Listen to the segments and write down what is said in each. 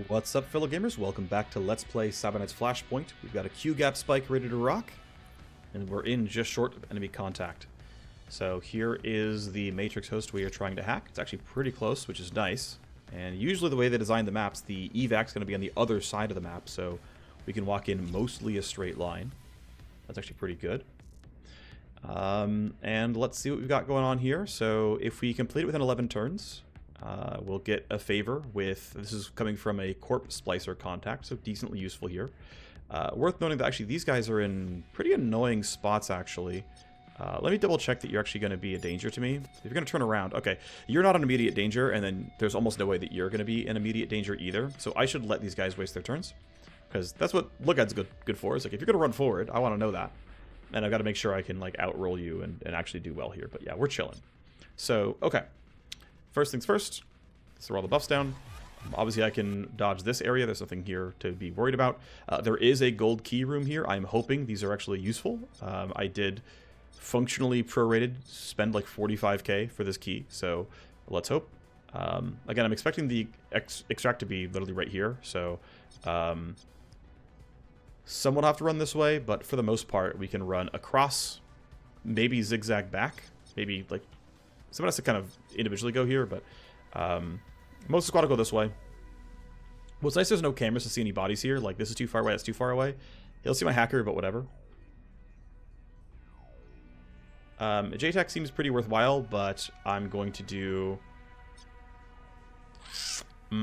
What's up, fellow gamers? Welcome back to Let's Play Sabernet's Flashpoint. We've got a Q-gap spike ready to rock, and we're in just short of enemy contact. So here is the Matrix host we are trying to hack. It's actually pretty close, which is nice. And usually the way they design the maps, the evac's going to be on the other side of the map, so we can walk in mostly a straight line. That's actually pretty good. And let's see what we've got going on here. So if we complete it within 11 turns, we'll get a favor with, this is coming from a Corp Splicer contact, so decently useful here. Worth noting that actually these guys are in pretty annoying spots, actually. Let me double check that you're actually going to be a danger to me. If you're going to turn around, okay, you're not in immediate danger, and then there's almost no way that you're going to be in immediate danger either. So I should let these guys waste their turns, because that's what Lookout's good for. Is like, if you're going to run forward, I want to know that. And I've got to make sure I can like outroll you and actually do well here. But yeah, we're chilling. So, okay. First things first, throw all the buffs down. Obviously, I can dodge this area. There's nothing here to be worried about. There is a gold key room here. I'm hoping these are actually useful. I did functionally prorated spend like 45k for this key, so let's hope. Again, I'm expecting the extract to be literally right here, so someone will have to run this way, but for the most part, we can run across, maybe zigzag back, maybe like someone has to kind of individually go here, but most of the squad will go this way. What's nice, there's no cameras to see any bodies here. Like, this is too far away, that's too far away. He'll see my hacker, but whatever. JTAC seems pretty worthwhile, but I'm going to do... Yeah,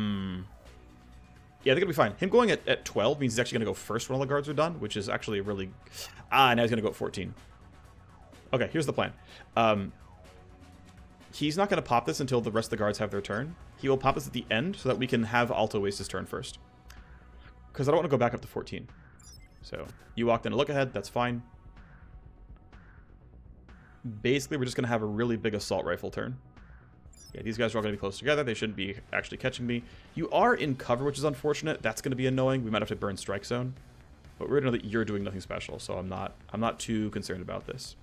I think it'll be fine. Him going at 12 means he's actually going to go first when all the guards are done, which is actually a really... now he's going to go at 14. Okay, here's the plan. He's not going to pop this until the rest of the guards have their turn. He will pop this at the end so that we can have Alto waste his turn first. Because I don't want to go back up to 14. So, you walked in a look ahead, that's fine. Basically, we're just going to have a really big assault rifle turn. Yeah, these guys are all going to be close together. They shouldn't be actually catching me. You are in cover, which is unfortunate. That's going to be annoying. We might have to burn strike zone. But we're going to know that you're doing nothing special, so I'm not too concerned about this.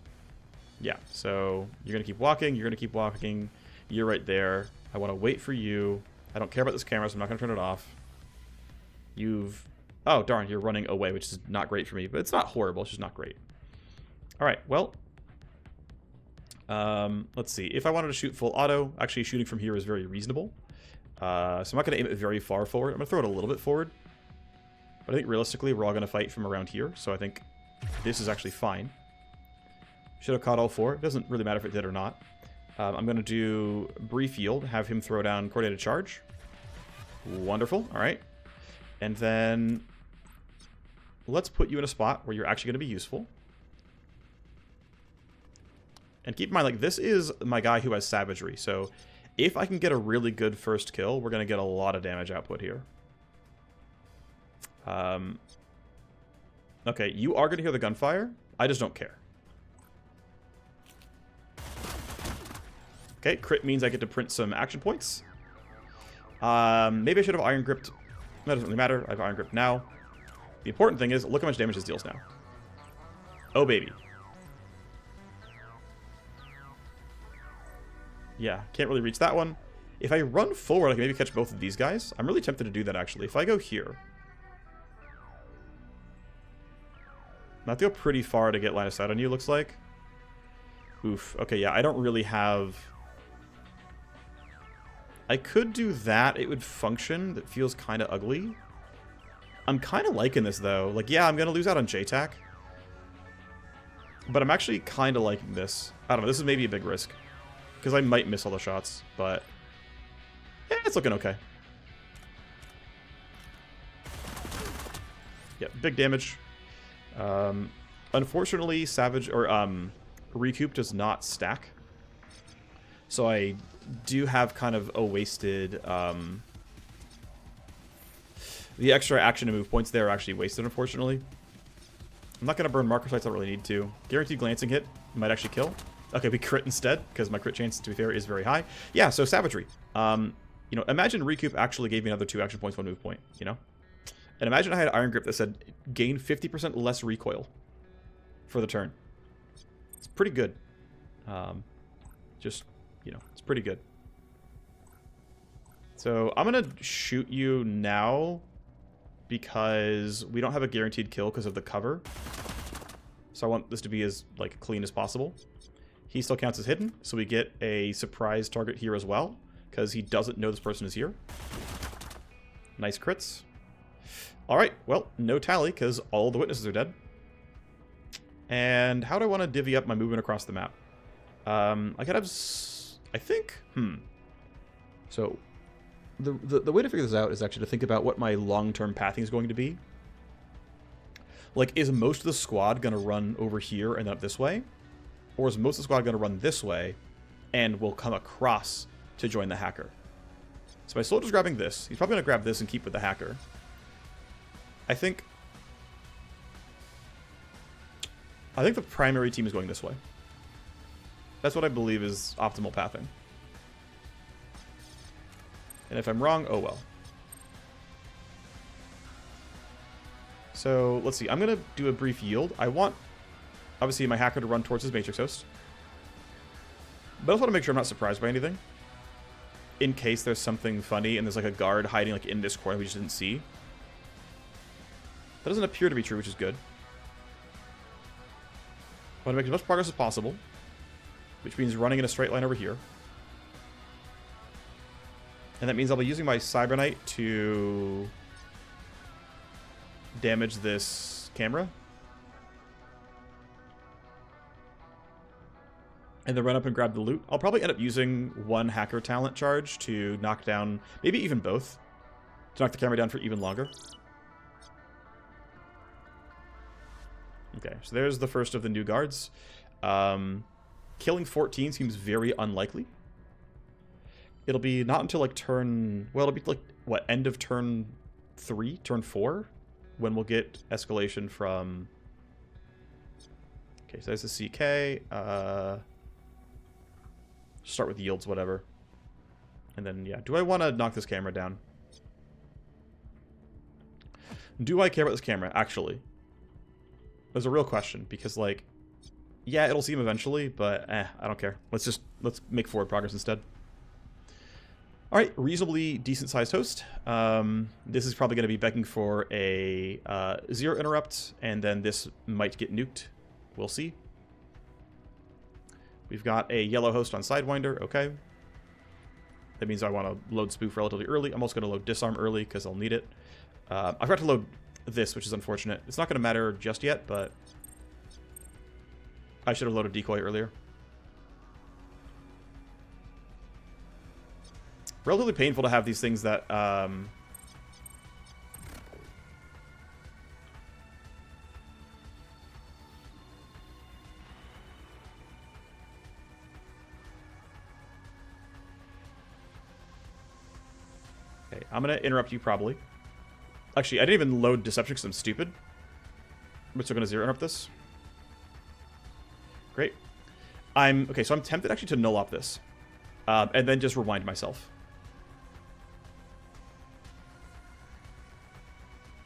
Yeah, so you're going to keep walking. You're going to keep walking. You're right there. I want to wait for you. I don't care about this camera, so I'm not going to turn it off. Oh, darn, you're running away, which is not great for me. But it's not horrible. It's just not great. All right, well... let's see. If I wanted to shoot full auto, actually shooting from here is very reasonable. So I'm not going to aim it very far forward. I'm going to throw it a little bit forward. But I think realistically, we're all going to fight from around here. So I think this is actually fine. Should have caught all four. It doesn't really matter if it did or not. I'm going to do brief yield, have him throw down coordinated charge. Wonderful. All right. And then let's put you in a spot where you're actually going to be useful. And keep in mind, like, this is my guy who has Savagery, so if I can get a really good first kill, we're going to get a lot of damage output here. Okay, you are going to hear the gunfire. I just don't care. Okay, crit means I get to print some action points. Maybe I should have Iron Gripped. That doesn't really matter. I have Iron Gripped now. The important thing is, look how much damage this deals now. Oh, baby. Yeah, can't really reach that one. If I run forward, I can maybe catch both of these guys. I'm really tempted to do that, actually. If I go here... I have to go pretty far to get line of sight on you, looks like. Oof. Okay, yeah, I don't really have... I could do that. It would function. That feels kind of ugly. I'm kind of liking this, though. Like, yeah, I'm going to lose out on JTAC. But I'm actually kind of liking this. I don't know, this is maybe a big risk. Because I might miss all the shots, but yeah, it's looking okay. Yeah, big damage. Unfortunately, Recoup does not stack. So I do have kind of a wasted... the extra action and move points there are actually wasted, unfortunately. I'm not going to burn marker sites, I don't really need to. Guaranteed glancing hit might actually kill. Okay, we crit instead, because my crit chance, to be fair, is very high. Yeah, so Savagery. You know, imagine Recoup actually gave me another 2 action points, 1 move point, you know? And imagine I had Iron Grip that said, gain 50% less recoil for the turn. It's pretty good. Just, you know, it's pretty good. So I'm going to shoot you now because we don't have a guaranteed kill because of the cover. So I want this to be as like clean as possible. He still counts as hidden, so we get a surprise target here as well because he doesn't know this person is here. Nice crits. All right, well, no tally because all the witnesses are dead. And how do I want to divvy up my movement across the map? I could have, I think, So the way to figure this out is actually to think about what my long-term pathing is going to be. Like, is most of the squad going to run over here and then up this way? Or is most of the squad going to run this way and will come across to join the hacker? So my soldier's grabbing this. He's probably going to grab this and keep with the hacker. I think the primary team is going this way. That's what I believe is optimal pathing. And if I'm wrong, oh well. So, let's see. I'm going to do a brief yield. I want, obviously, my hacker to run towards his matrix host. But I also want to make sure I'm not surprised by anything. In case there's something funny and there's like a guard hiding like in this corner we just didn't see. That doesn't appear to be true, which is good. I want to make as much progress as possible. Which means running in a straight line over here. And that means I'll be using my Cyber Knight to damage this camera. And then run up and grab the loot. I'll probably end up using one hacker talent charge to knock down, maybe even both, to knock the camera down for even longer. Okay, so there's the first of the new guards. Killing 14 seems very unlikely. It'll be not until like turn, well, it'll be like, what, end of turn 3, turn 4, when we'll get escalation from... Okay, so there's the CK. Start with yields, whatever. And then, yeah, do I want to knock this camera down? Do I care about this camera, actually? There's a real question, because, like, yeah, it'll see him eventually, but, I don't care. Let's make forward progress instead. Alright, reasonably decent-sized host. This is probably going to be begging for a 0 interrupt, and then this might get nuked. We'll see. We've got a yellow host on Sidewinder, okay. That means I want to load Spoof relatively early. I'm also going to load Disarm early, because I'll need it. I forgot to load this, which is unfortunate. It's not going to matter just yet, but I should have loaded Decoy earlier. Relatively painful to have these things that... Okay, I'm going to interrupt you probably. Actually, I didn't even load Deception because I'm stupid. I'm still going to 0 interrupt this. Great. Okay, so I'm tempted actually to null op this. And then just rewind myself.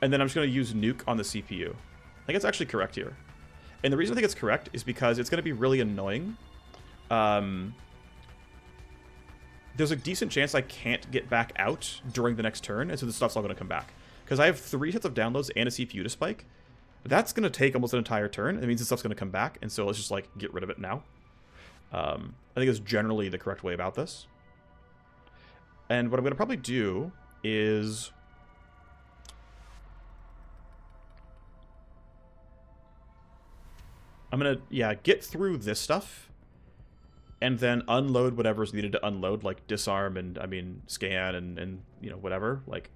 And then I'm just going to use nuke on the CPU. I think it's actually correct here. And the reason I think it's correct is because it's going to be really annoying. There's a decent chance I can't get back out during the next turn, and so this stuff's all going to come back. Because I have 3 sets of downloads and a CPU to spike. But that's going to take almost an entire turn. It means this stuff's going to come back, and so let's just, like, get rid of it now. I think it's generally the correct way about this. And what I'm going to probably do is... I'm going to, yeah, get through this stuff and then unload whatever's needed to unload, like disarm and, I mean, scan and you know, whatever. Like,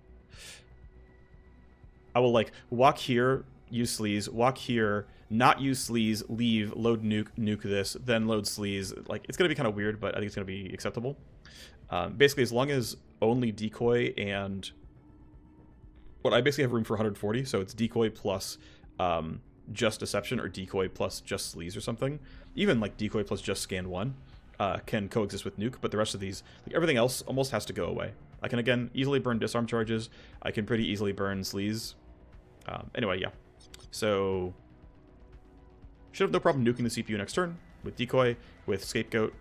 I will, like, walk here, use sleaze, walk here, not use sleaze, leave, load nuke this, then load sleaze. Like, it's going to be kind of weird, but I think it's going to be acceptable. Basically, as long as only decoy and... Well, I basically have room for 140, so it's decoy plus... just deception or decoy plus just sleaze or something. Even like decoy plus just scan 1 can coexist with nuke, but the rest of these, like everything else, almost has to go away. I can again easily burn disarm charges. I can pretty easily burn sleaze. Anyway, yeah. So should have no problem nuking the CPU next turn with decoy, with scapegoat.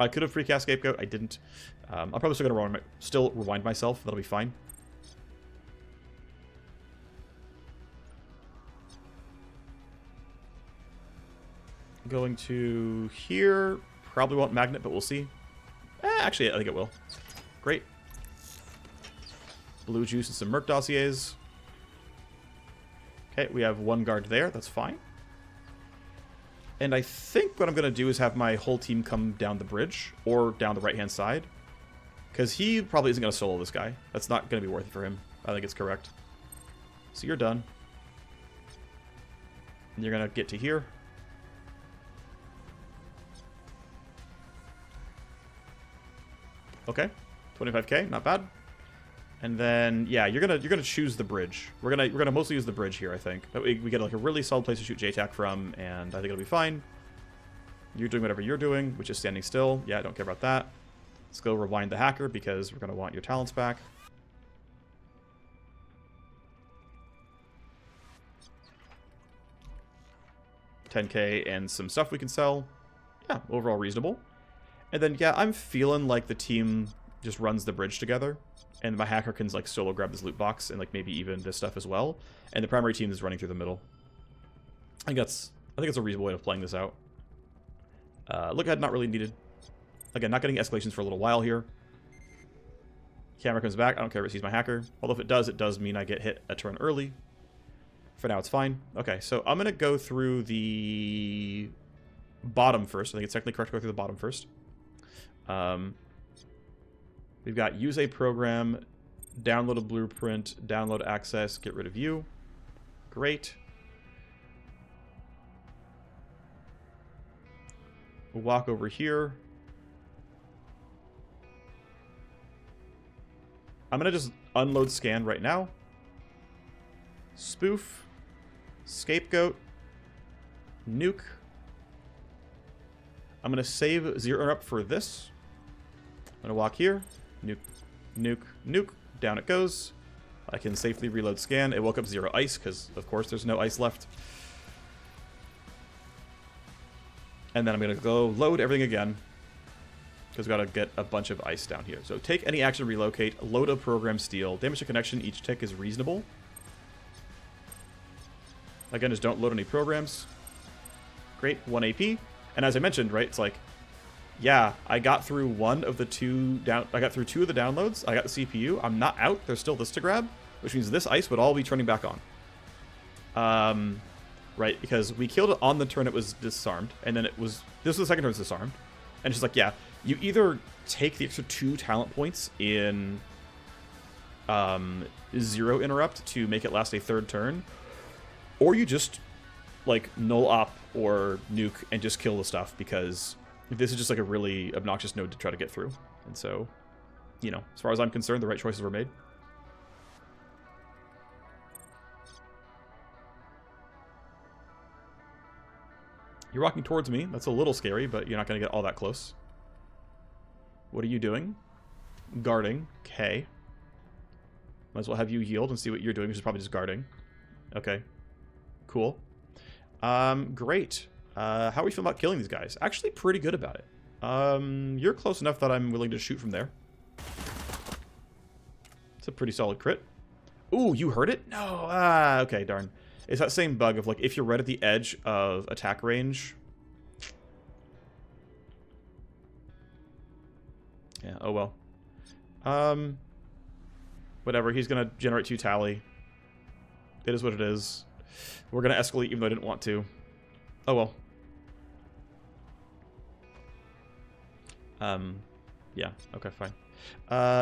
I could have precast Scapegoat. I didn't. I'm probably still going to rewind myself. That'll be fine. Going to here. Probably won't magnet, but we'll see. Actually, I think it will. Great. Blue juice and some Merc dossiers. Okay, we have one guard there. That's fine. And I think what I'm going to do is have my whole team come down the bridge or down the right-hand side. Because he probably isn't going to solo this guy. That's not going to be worth it for him. I think it's correct. So you're done. And you're going to get to here. Okay. 25k, not bad. And then, yeah, you're gonna choose the bridge. We're gonna mostly use the bridge here, I think. We get like a really solid place to shoot JTAC from, and I think it'll be fine. You're doing whatever you're doing, which is standing still. Yeah, I don't care about that. Let's go rewind the hacker because we're gonna want your talents back. $10k and some stuff we can sell. Yeah, overall reasonable. And then, yeah, I'm feeling like the team just runs the bridge together. And my hacker can, like, solo grab this loot box and, like, maybe even this stuff as well. And the primary team is running through the middle. I think it's a reasonable way of playing this out. Look ahead, not really needed. Again, not getting escalations for a little while here. Camera comes back. I don't care if it sees my hacker. Although if it does mean I get hit a turn early. For now, it's fine. Okay, so I'm going to go through the bottom first. I think it's technically correct to go through the bottom first. We've got use a program, download a blueprint, download access, get rid of you. Great. We'll walk over here. I'm going to just unload scan right now. Spoof. Scapegoat. Nuke. I'm going to save 0 up for this. I'm going to walk here. Nuke, nuke, nuke. Down it goes. I can safely reload scan. It woke up 0 ice because, of course, there's no ice left. And then I'm going to go load everything again because we've got to get a bunch of ice down here. So take any action, relocate, load a program, steal. Damage to connection, each tick is reasonable. Again, just don't load any programs. Great, 1 AP. And as I mentioned, right, it's like, yeah, I got through one of the two I got through 2 of the downloads. I got the CPU. I'm not out. There's still this to grab, which means this ice would all be turning back on. Right, because we killed it on the turn it was disarmed, and then this was the second turn it was disarmed. And it's just like, yeah, you either take the extra 2 talent points in 0 interrupt to make it last a 3rd turn, or you just like null op or nuke and just kill the stuff because this is just like a really obnoxious node to try to get through. And so, you know, as far as I'm concerned, the right choices were made. You're walking towards me. That's a little scary, but you're not going to get all that close. What are you doing? Guarding. Okay. Might as well have you yield and see what you're doing, which is probably just guarding. Okay. Cool. Great. How are we feeling about killing these guys? Actually pretty good about it. You're close enough that I'm willing to shoot from there. It's a pretty solid crit. Ooh, you heard it? No. Okay, darn. It's that same bug of, like, if you're right at the edge of attack range. Yeah, oh well. Whatever, he's gonna generate 2 tally. It is what it is. We're gonna escalate even though I didn't want to. Oh well. Yeah, okay, fine.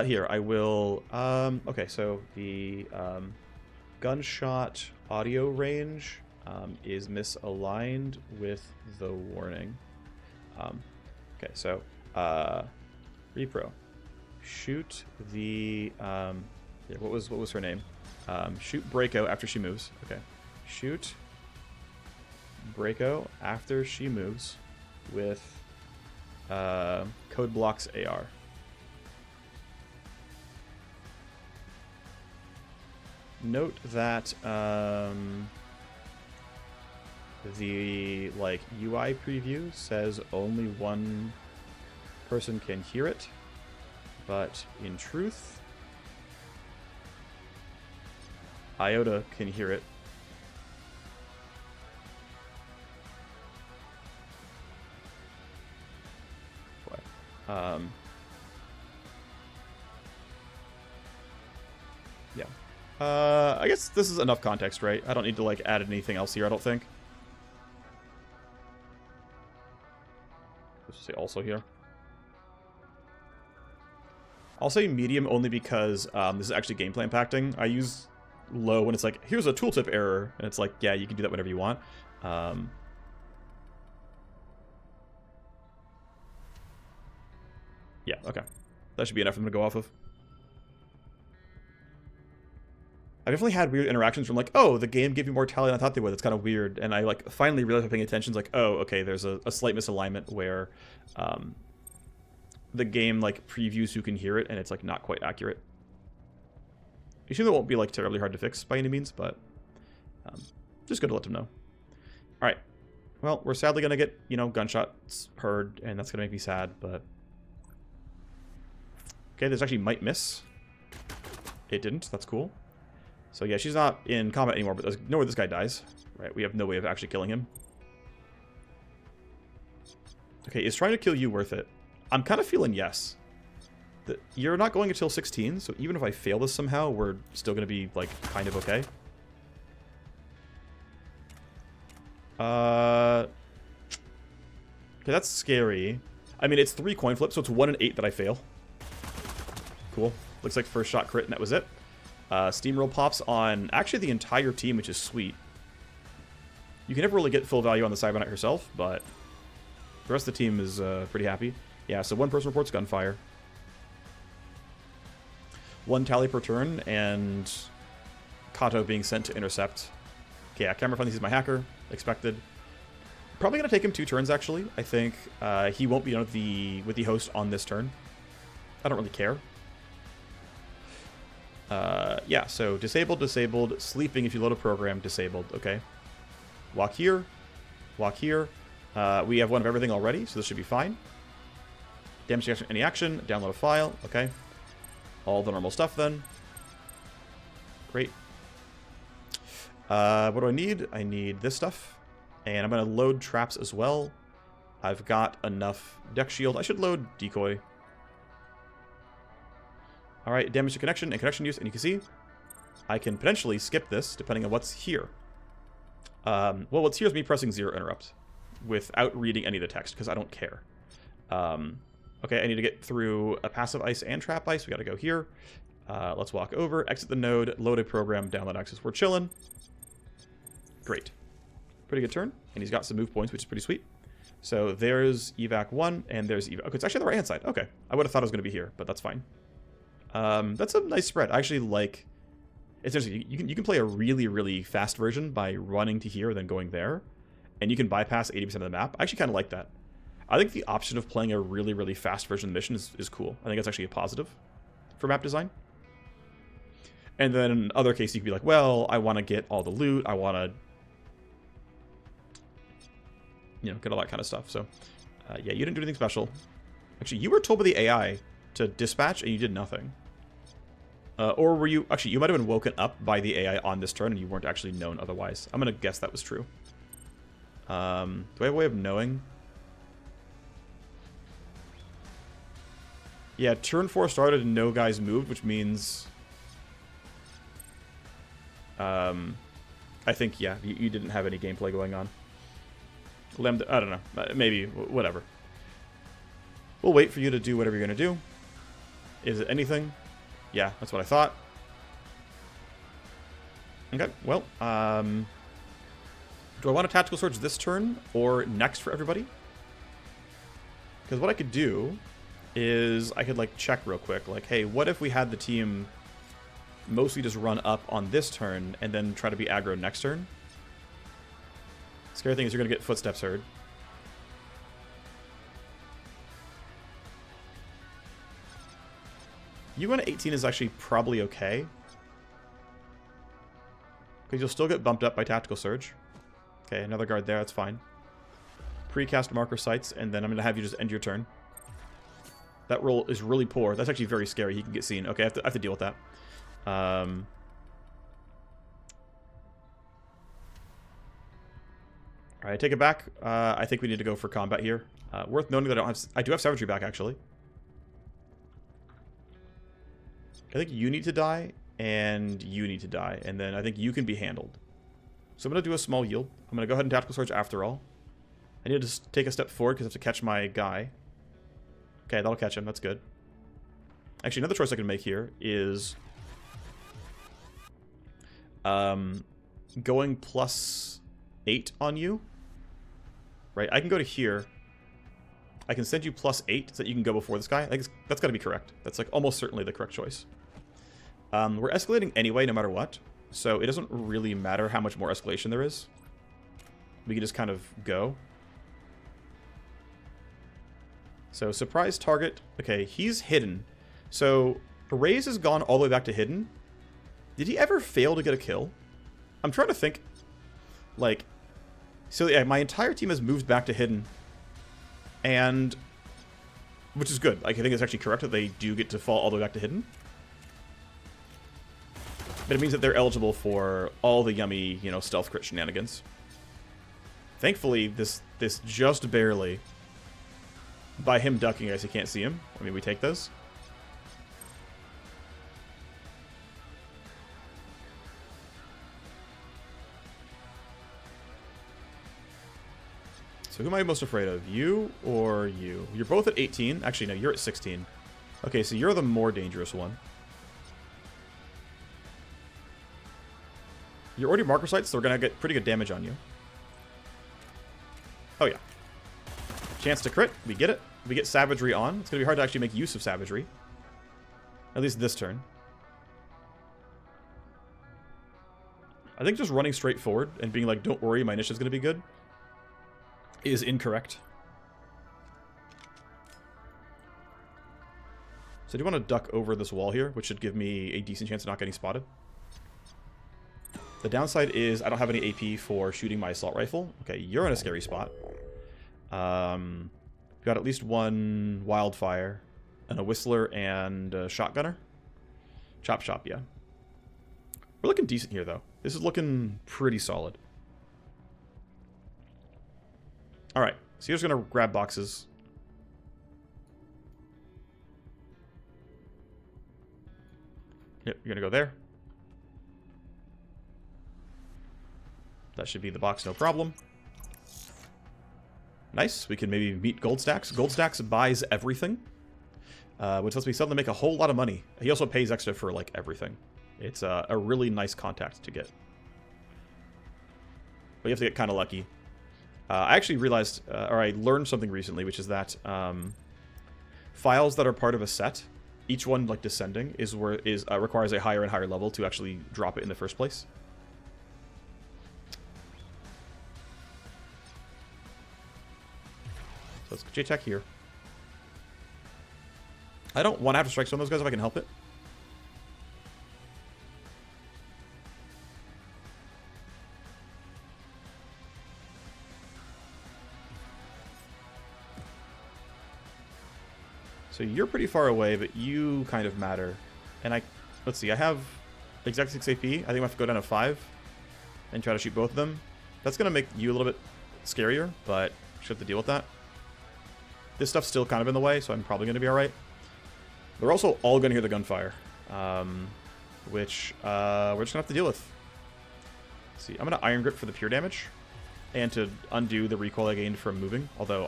Here, I will, okay, so the, gunshot audio range, is misaligned with the warning. Okay, so, repro. Shoot the, yeah, what was her name? Shoot Breako after she moves. Okay. Shoot Breako after she moves with code blocks AR. Note that the like UI preview says only 1 person can hear it, but in truth, Iota can hear it. What? Yeah. I guess this is enough context, right? I don't need to, like, add anything else here, I don't think. Let's say also here. I'll say medium only because this is actually gameplay impacting. I use low when it's like, here's a tooltip error, and it's like, yeah, you can do that whenever you want. Yeah, okay. That should be enough for them to go off of. I definitely had weird interactions from like, oh, the game gave you more tally than I thought they would. It's kind of weird. And I like finally realized I'm paying attention. It's like, oh, okay, there's a slight misalignment where the game like previews who can hear it, and it's like not quite accurate. I assume that won't be like terribly hard to fix by any means, but just good to let them know. All right. Well, we're sadly going to get, you know, gunshots heard, and that's going to make me sad, but... Okay, this actually might miss. It didn't. That's cool. So yeah, she's not in combat anymore, but there's nowhere this guy dies. Right, we have no way of actually killing him. Okay, is trying to kill you worth it? I'm kind of feeling yes. You're not going until 16, so even if I fail this somehow, we're still going to be, like, kind of okay. Okay, that's scary. I mean, it's 3 coin flips, so it's 1 in 8 that I fail. Cool. Looks like first shot crit, and that was it. Steamroll pops on actually the entire team, which is sweet. You can never really get full value on the Cyberknight herself, but the rest of the team is pretty happy. Yeah, so 1 person reports gunfire. 1 tally per turn, and Kato being sent to intercept. Okay, yeah, camera friendly, he's my hacker. Expected. Probably going to take him 2 turns, actually. I think he won't be done with the host on this turn. I don't really care. Yeah, so disabled, disabled, sleeping if you load a program, disabled, okay. Walk here, walk here. We have 1 of everything already, so this should be fine. Damage action, any action, download a file, okay. All the normal stuff then. Great. What do I need? I need this stuff. And I'm going to load traps as well. I've got enough deck shield. I should load decoy. Alright, damage to connection and connection use. And you can see, I can potentially skip this depending on what's here. Well, what's here is me pressing 0 interrupt without reading any of the text because I don't care. Okay, I need to get through a passive ice and trap ice. We got to go here. Let's walk over, exit the node, load a program, download access. We're chilling. Great. Pretty good turn. And he's got some move points, which is pretty sweet. So there's evac 1, and there's evac. Okay, it's actually on the right-hand side. Okay. I would have thought it was going to be here, but that's fine. That's a nice spread. I actually like... It's interesting. You can play a really, really fast version by running to here and then going there. And you can bypass 80% of the map. I actually kind of like that. I think the option of playing a really, really fast version of the mission is cool. I think that's actually a positive for map design. And then in other cases, you could be like, well, I want to get all the loot. I want to, you know, get all that kind of stuff. So, yeah, you didn't do anything special. Actually, you were told by the AI to dispatch, and you did nothing. Or were you... Actually, you might have been woken up by the AI on this turn, and you weren't actually known otherwise. I'm going to guess that was true. Do I have a way of knowing? Yeah, turn 4 started and no guys moved, which means... I think, yeah, you didn't have any gameplay going on. Lambda, I don't know. Maybe, whatever. We'll wait for you to do whatever you're going to do. Is it anything? Yeah, that's what I thought. Okay, well, do I want a tactical surge this turn or next for everybody? Because what I could do is I could, like, check real quick. Like, hey, what if we had the team mostly just run up on this turn and then try to be aggro next turn? Scary thing is you're going to get footsteps heard. UN 18 is actually probably okay. Because you'll still get bumped up by Tactical Surge. Okay, another guard there, that's fine. Precast marker sites, and then I'm going to have you just end your turn. That roll is really poor. That's actually very scary. He can get seen. Okay, I have to deal with that. Alright, take it back. I think we need to go for combat here. Worth noting that I do have Savagery back, actually. I think you need to die, and you need to die. And then I think you can be handled. So I'm going to do a small yield. I'm going to go ahead and Tactical Surge after all. I need to just take a step forward because I have to catch my guy. Okay, that'll catch him. That's good. Actually, another choice I can make here is going +8 on you. Right, I can go to here. I can send you +8 so that you can go before this guy. I think that's got to be correct. That's like almost certainly the correct choice. We're escalating anyway, no matter what. So it doesn't really matter how much more escalation there is. We can just kind of go. So surprise target. Okay, he's hidden. So Raze has gone all the way back to hidden. Did he ever fail to get a kill? I'm trying to think. Like, so yeah, my entire team has moved back to hidden. And, which is good. Like, I think it's actually correct that they do get to fall all the way back to hidden. But it means that they're eligible for all the yummy, you know, stealth crit shenanigans. Thankfully, this just barely, by him ducking, I guess you can't see him. I mean, we take those. So who am I most afraid of? You or you? You're both at 18. Actually, no, you're at 16. Okay, so you're the more dangerous one. You're already marker sites, so we're going to get pretty good damage on you. Oh, yeah. Chance to crit. We get it. We get Savagery on. It's going to be hard to actually make use of Savagery. At least this turn. I think just running straight forward and being like, don't worry, my initiative's going to be good, is incorrect. So I do want to duck over this wall here, which should give me a decent chance of not getting spotted. The downside is I don't have any AP for shooting my assault rifle. Okay, you're in a scary spot. We've got at least one wildfire, and a whistler, and a shotgunner. Chop chop, yeah. We're looking decent here, though. This is looking pretty solid. Alright, so you're just going to grab boxes. Yep, you're going to go there. That should be the box, no problem. Nice, we can maybe meet Gold Stacks. Gold Stacks buys everything, which lets me suddenly make a whole lot of money. He also pays extra for, like, everything. It's a really nice contact to get. But you have to get kind of lucky. I actually realized, or I learned something recently, which is that files that are part of a set, each one, like, descending, requires a higher and higher level to actually drop it in the first place. So let's J-Tech here. I don't want to have to strike some of those guys if I can help it. So you're pretty far away, but you kind of matter. And let's see, I have exact 6 AP. I think I have to go down to 5 and try to shoot both of them. That's going to make you a little bit scarier, but I should have to deal with that. This stuff's still kind of in the way, so I'm probably going to be alright. They're also all going to hear the gunfire, which we're just going to have to deal with. Let's see, I'm going to Iron Grip for the pure damage, and to undo the recoil I gained from moving, although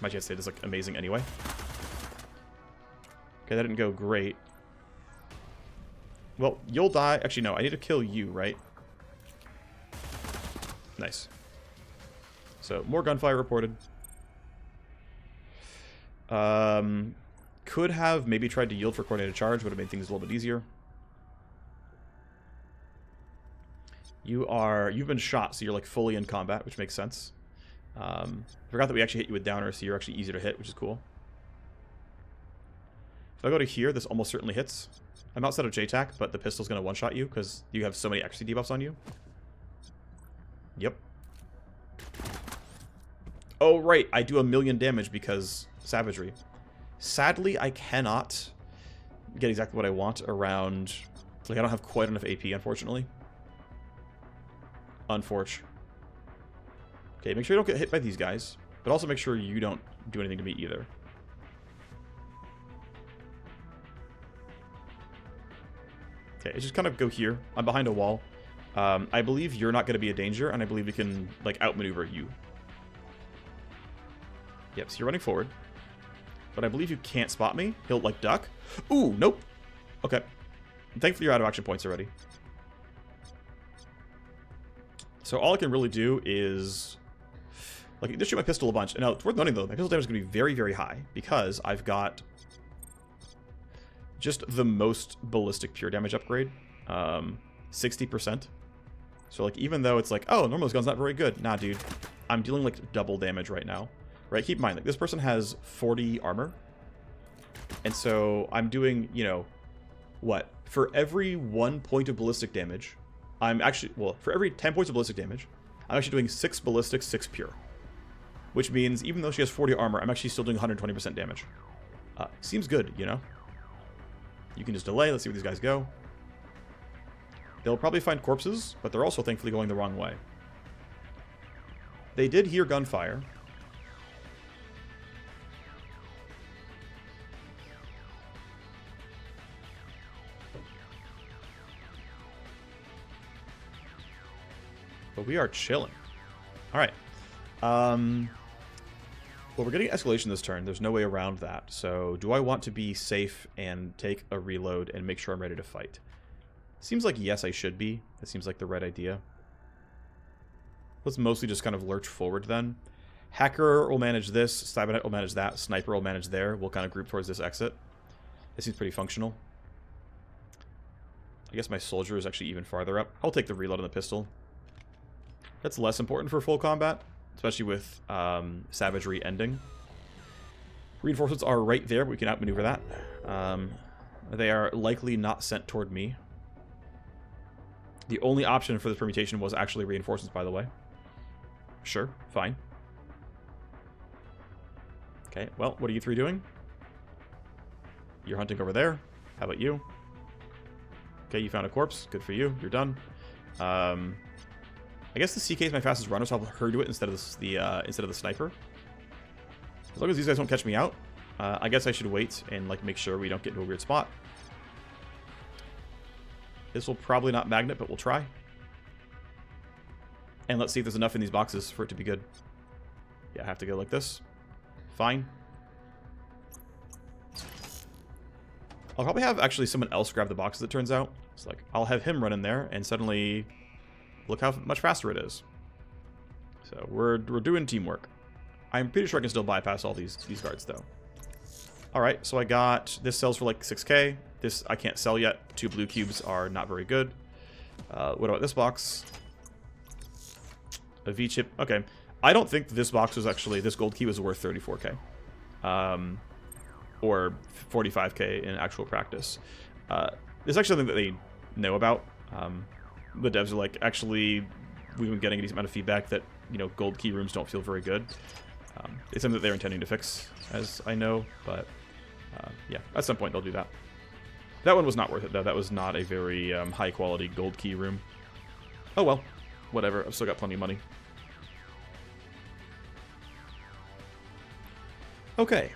my chance to hit is like amazing anyway. Okay, that didn't go great. Well, you'll die. Actually, no, I need to kill you, right? Nice. So, more gunfire reported. Could have maybe tried to yield for coordinated charge, would have made things a little bit easier. You've been shot, so you're like fully in combat, which makes sense. Forgot that we actually hit you with downer, so you're actually easier to hit, which is cool. If I go to here, this almost certainly hits. I'm outside of J-Tac, but the pistol's going to one-shot you because you have so many XP debuffs on you. Yep. Oh, right. I do 1,000,000 damage because Savagery. Sadly, I cannot get exactly what I want around... Like, I don't have quite enough AP, unfortunately. Unfortunately. Okay, make sure you don't get hit by these guys. But also make sure you don't do anything to me either. Okay, just kind of go here. I'm behind a wall. I believe you're not going to be a danger, and I believe we can, like, outmaneuver you. Yep, so you're running forward. But I believe you can't spot me. He'll, like, duck. Ooh, nope. Okay. Thankfully, you're out of action points already. So all I can really do is... Like, just shoot my pistol a bunch. Now, it's worth noting, though, my pistol damage is going to be very, very high. Because I've got... just the most ballistic pure damage upgrade. 60%. So, like, even though it's like, oh, normally this gun's not very good. Nah, dude. I'm dealing, like, double damage right now. Right? Keep in mind, like, this person has 40 armor. And so I'm doing, you know, what? For every 1 point of ballistic damage, I'm actually, well, for every 10 points of ballistic damage, I'm actually doing 6 ballistic, 6 pure. Which means, even though she has 40 armor, I'm actually still doing 120% damage. Seems good, you know? You can just delay. Let's see where these guys go. They'll probably find corpses, but they're also thankfully going the wrong way. They did hear gunfire. But we are chilling. Alright. Well, we're getting escalation this turn. There's no way around that. So, do I want to be safe and take a reload and make sure I'm ready to fight? Seems like yes, I should be. That seems like the right idea. Let's mostly just kind of lurch forward then. Hacker will manage this. Cybernet will manage that. Sniper will manage there. We'll kind of group towards this exit. It seems pretty functional. I guess my soldier is actually even farther up. I'll take the reload on the pistol. That's less important for full combat, especially with Savagery ending. Reinforcements are right there, but we can outmaneuver that. They are likely not sent toward me. The only option for this permutation was actually reinforcements, by the way. Sure, fine. Okay, well, what are you three doing? You're hunting over there. How about you? Okay, you found a corpse. Good for you. You're done. I guess the CK is my fastest runner, so I'll have her do it instead of the sniper. As long as these guys don't catch me out, I guess I should wait and like make sure we don't get into a weird spot. This will probably not magnet, but we'll try. And let's see if there's enough in these boxes for it to be good. Yeah, I have to go like this. Fine. I'll probably have actually someone else grab the boxes, it turns out. It's like, I'll have him run in there, and suddenly, look how much faster it is. So, we're doing teamwork. I'm pretty sure I can still bypass all these guards, though. Alright, so I got, this sells for like 6k. This I can't sell yet. 2 blue cubes are not very good. What about this box? A V-chip. Okay. I don't think this box was actually, this gold key was worth 34k. Or 45k in actual practice. It's actually something that they know about. The devs are like, actually, we've been getting a decent amount of feedback that, you know, gold key rooms don't feel very good. It's something that they're intending to fix, as I know, but yeah, at some point they'll do that. That one was not worth it, though. That was not a very high-quality gold key room. Oh well, whatever. I've still got plenty of money. Okay.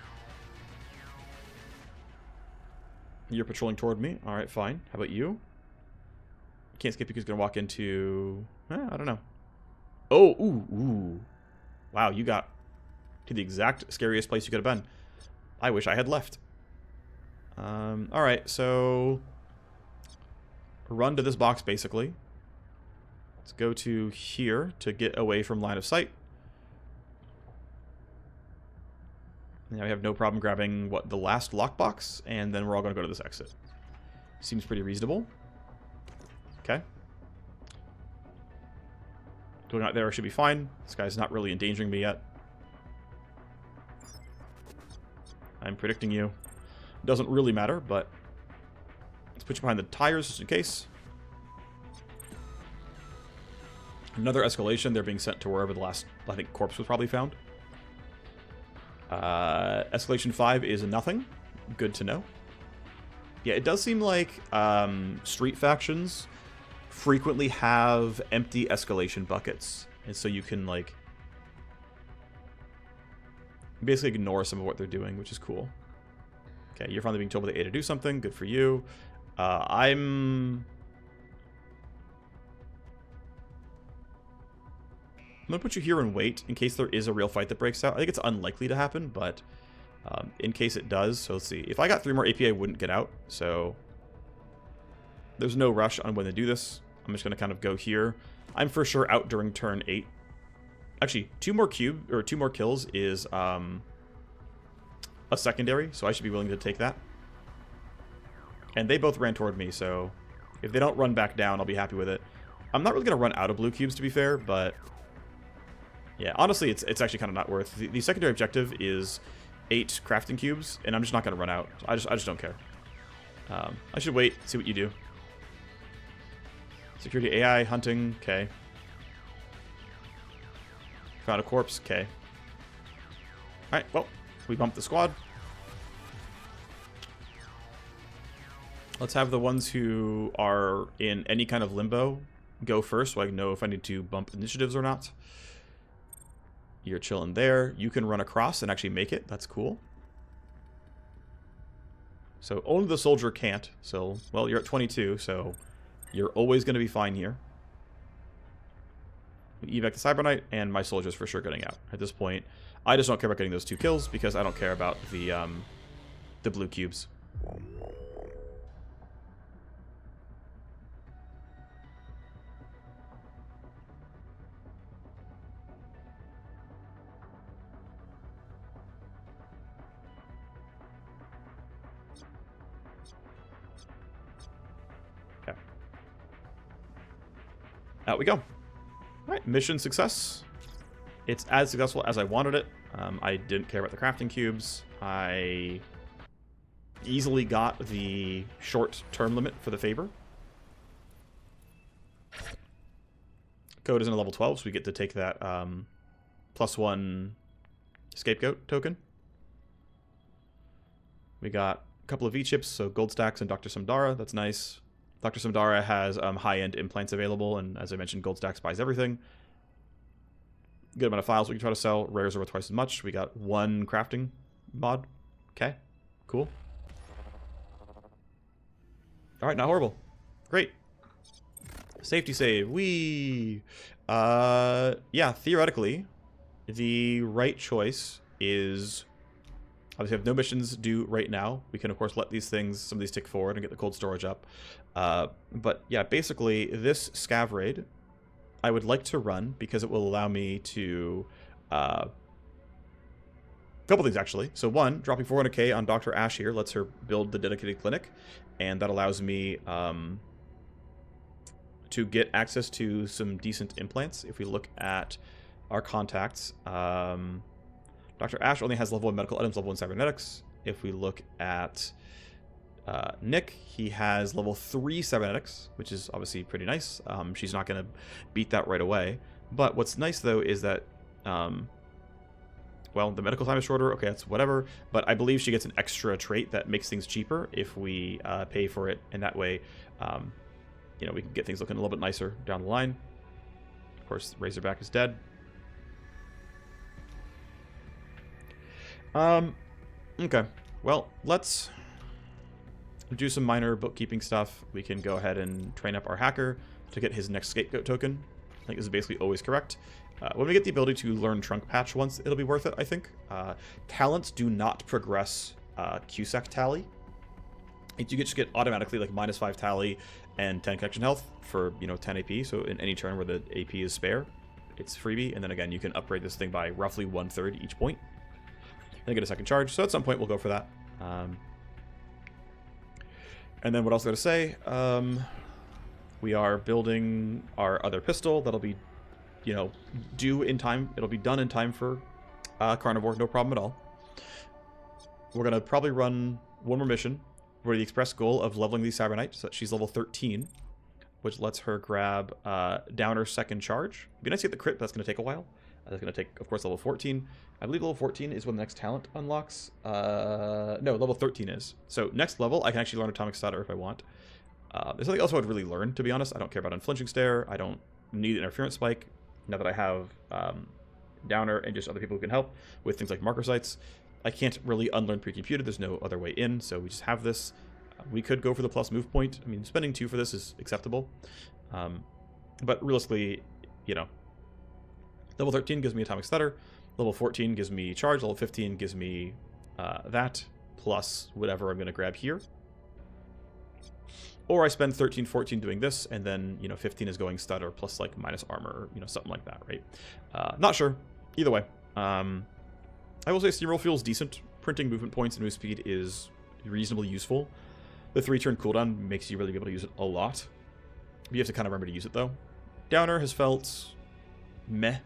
You're patrolling toward me. Alright, fine. How about you? Can't skip because he's going to walk into... I don't know. Oh, ooh. Wow, you got to the exact scariest place you could have been. I wish I had left. Alright, so... run to this box, basically. Let's go to here to get away from line of sight. Now we have no problem grabbing, what, the last lockbox, and then we're all going to go to this exit. Seems pretty reasonable. Okay. Going out there should be fine. This guy's not really endangering me yet. I'm predicting you. Doesn't really matter, but let's put you behind the tires just in case. Another escalation. They're being sent to wherever the last, I think, corpse was probably found. Escalation 5 is nothing. Good to know. Yeah, it does seem like street factions frequently have empty escalation buckets. And so you can, like, basically ignore some of what they're doing, which is cool. Okay, you're finally being told by the A to do something. Good for you. I'm going to put you here and wait in case there is a real fight that breaks out. I think it's unlikely to happen, but in case it does. So let's see. If I got 3 more AP, I wouldn't get out. So there's no rush on when to do this. I'm just going to kind of go here. I'm for sure out during turn 8. Actually, 2 more kills is a secondary, so I should be willing to take that. And they both ran toward me, so if they don't run back down, I'll be happy with it. I'm not really going to run out of blue cubes, to be fair, but yeah, honestly, it's actually kind of not worth. The secondary objective is 8 crafting cubes, and I'm just not going to run out. I just don't care. I should wait, see what you do. Security AI, hunting, okay. Found a corpse, okay. Alright, well, we bumped the squad. Let's have the ones who are in any kind of limbo go first, so I know if I need to bump initiatives or not. You're chilling there. You can run across and actually make it. That's cool. So only the soldier can't. So, well, you're at 22, so you're always going to be fine here. We evac the Cyber Knight, and my soldier's for sure getting out. At this point, I just don't care about getting those 2 kills because I don't care about the blue cubes. Okay. Out we go. Alright, mission success. It's as successful as I wanted it. I didn't care about the crafting cubes. I easily got the short term limit for the favor. Code isn't a level 12, so we get to take that +1 scapegoat token. We got a couple of V-chips, so gold stacks and Dr. Samdara. That's nice. Dr. Samdara has high-end implants available, and as I mentioned, gold stacks buys everything. Good amount of files we can try to sell. Rares are worth twice as much. We got 1 crafting mod. Okay, cool. All right, not horrible. Great. Safety save. Yeah, theoretically, the right choice is obviously have no missions due right now. We can of course let some of these tick forward and get the cold storage up. But yeah, basically this scav raid I would like to run because it will allow me to a couple things actually. So one, dropping 400k on Dr. Ash here lets her build the dedicated clinic, and that allows me to get access to some decent implants. If we look at our contacts, Dr. Ash only has level 1 medical items, level 1 cybernetics. If we look at Nick, he has level 3 cybernetics, which is obviously pretty nice. She's not going to beat that right away. But what's nice, though, is that, well, the medical time is shorter. Okay, that's whatever. But I believe she gets an extra trait that makes things cheaper if we pay for it. And that way, you know, we can get things looking a little bit nicer down the line. Of course, Razorback is dead. Okay. Well, let's do some minor bookkeeping stuff. We can go ahead and train up our hacker to get his next scapegoat token. I think this is basically always correct. When we get the ability to learn Trunk Patch once, it'll be worth it, I think. Talents do not progress QSEC tally. You just get automatically like -5 tally and 10 connection health for, you know, 10 AP. So in any turn where the AP is spare, it's freebie. And then again, you can upgrade this thing by roughly 1/3 each point. Then get a second charge. So at some point we'll go for that. And then what else I gotta say? We are building our other pistol. That'll be, you know, due in time. It'll be done in time for Carnivore. No problem at all. We're gonna probably run one more mission for the express goal of leveling the Cyber Knight so that she's level 13, which lets her grab down her second charge. It'd be nice to get the crit, but that's gonna take a while. That's gonna take, of course, level 14. I believe level 14 is when the next talent unlocks. No, level 13 is. So next level, I can actually learn Atomic Stutter if I want. There's something else I would really learn, to be honest. I don't care about Unflinching Stare. I don't need Interference Spike. Now that I have Downer and just other people who can help with things like Marker Sites, I can't really unlearn Pre-Computed. There's no other way in, so we just have this. We could go for the plus move point. I mean, spending 2 for this is acceptable. But realistically, you know, level 13 gives me Atomic Stutter. Level 14 gives me Charge. Level 15 gives me that, plus whatever I'm going to grab here. Or I spend 13, 14 doing this, and then, you know, 15 is going Stutter plus, like, minus armor, or, you know, something like that, right? Not sure. Either way. I will say Steamroll feels decent. Printing movement points and move speed is reasonably useful. The 3-turn cooldown makes you really be able to use it a lot. You have to kind of remember to use it, though. Downer has felt meh.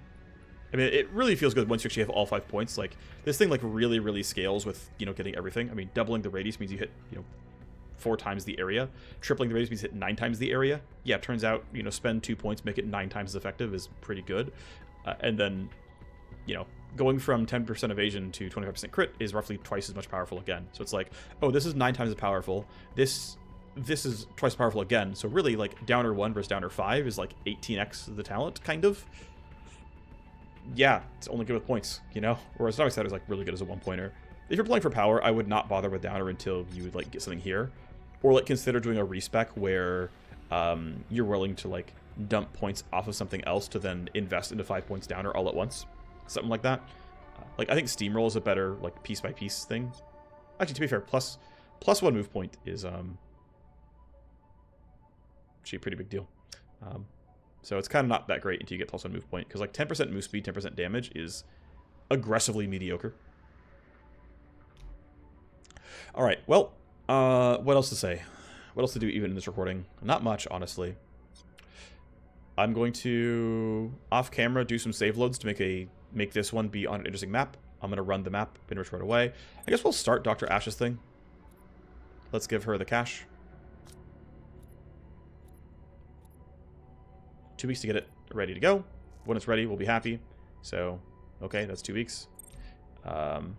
I mean, it really feels good once you actually have all 5 points. Like, this thing, like, really, really scales with, you know, getting everything. I mean, doubling the radius means you hit, you know, 4 times the area. Tripling the radius means hit 9 times the area. Yeah, it turns out, you know, spend 2 points, make it 9 times as effective is pretty good. And then, you know, going from 10% evasion to 25% crit is roughly twice as much powerful again. So it's like, oh, this is 9 times as powerful. This is twice as powerful again. So really, like, Downer 1 versus Downer 5 is like 18x the talent, kind of. Yeah, it's only good with points, you know? Whereas Atomic Stutter is, like, really good as a 1-pointer. If you're playing for power, I would not bother with Downer until you would, like, get something here. Or, like, consider doing a respec where you're willing to, like, dump points off of something else to then invest into 5 points Downer all at once. Something like that. Like, I think Steamroll is a better, like, piece-by-piece thing. Actually, to be fair, plus 1 move point is actually a pretty big deal. So it's kind of not that great until you get plus 1 move point, because, like, 10% move speed, 10% damage is aggressively mediocre. Alright, well, what else to say? What else to do even in this recording? Not much, honestly. I'm going to, off-camera, do some save loads to make this one be on an interesting map. I'm going to run the map in right away. I guess we'll start Dr. Ash's thing. Let's give her the cash. 2 weeks to get it ready to go. When it's ready, we'll be happy. So, okay, that's 2 weeks. Do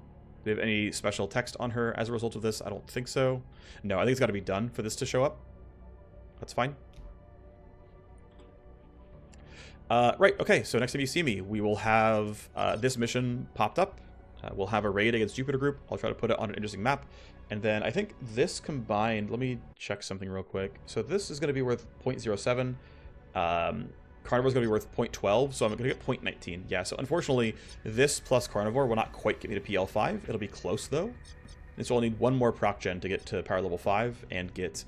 we have any special text on her as a result of this? I don't think so. No, I think it's got to be done for this to show up. That's fine. Right, okay, so next time you see me, we will have this mission popped up. We'll have a raid against Jupiter Group. I'll try to put it on an interesting map. And then I think this combined, let me check something real quick. So this is going to be worth 0.07. Carnivore is going to be worth 0.12, so I'm going to get 0.19. Yeah, so unfortunately, this plus Carnivore will not quite get me to PL5. It'll be close, though. And so I'll need 1 more proc gen to get to power level 5 and get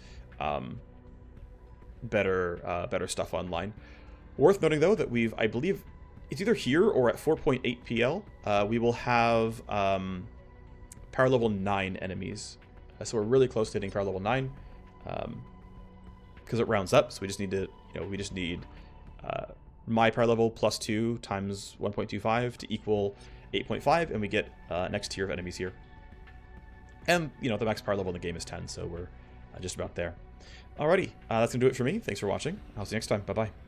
better stuff online. Worth noting, though, that I believe, it's either here or at 4.8 PL, we will have power level 9 enemies. So we're really close to hitting power level 9. Because it rounds up, so we just need to, we just need my power level plus 2 times 1.25 to equal 8.5, and we get next tier of enemies here. And, the max power level in the game is 10, so we're just about there. Alrighty, that's going to do it for me. Thanks for watching. I'll see you next time. Bye-bye.